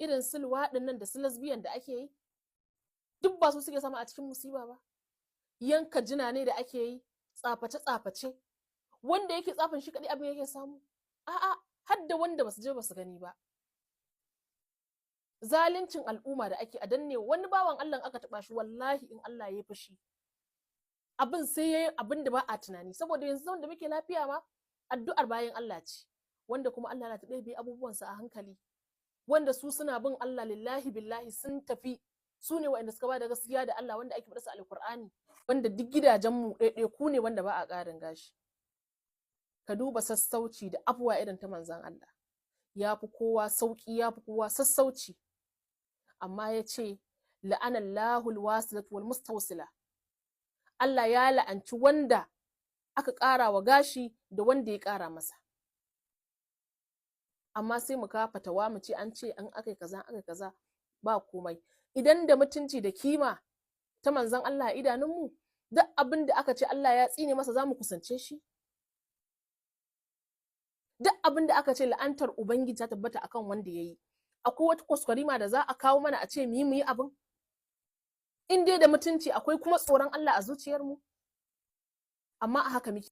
irin su luwaɗin nan da su lesbian da ake yi, duk ba su suke sama a cikin musiba ba. Yanka jina ne da ake yi, tsaface-tsaface, wanda yake tsafin shi kaɗai abin yake samu, a'a har da wanda basu je basu gani ba. Zaluncin al'umma da ake a danne wani bawan Allah aka taɓa shi, wallahi in Allah ya yi fushi abin sai yayi abin da ba a tunani, saboda yanzu wanda muke lafiya ma addu'ar bayan Allah ce, wanda kuma Allah na ta ɗebe abubuwansa a hankali, wanda su suna bin Allah lillahi billahi sun tafi, su ne waɗanda suka ba da gaskiya da Allah, wanda ake faɗa su alkur'ani, wanda duk gidajenmu ɗaiɗaiku ne wanda ba a ƙarin gashi. Ka duba sassauci da afuwa irin ta manzon Allah, ya fi kowa sauƙi, ya fi kowa sassauci, amma ya ce la'anallahu alwasilatu wal mustawsila, Allah ya la'anci wanda aka ƙara wa gashi da wanda ya ƙara masa. Amma sai mu kafa fatawa mu ce an ce an akai kaza ba komai. Idan da mutunci da kima ta manzon Allah a idanunmu, duk abin da aka ce Allah ya tsine masa za mu kusance shi? Duk abin da aka ce la'antar Ubangiji ta tabbata akan wanda ya yi, akwai wata kwaskwarima da za a kawo mana a ce mu yi abin? In dai da mutunci akwai kuma tsoron Allah a zuciyarmu, amma a haka muke.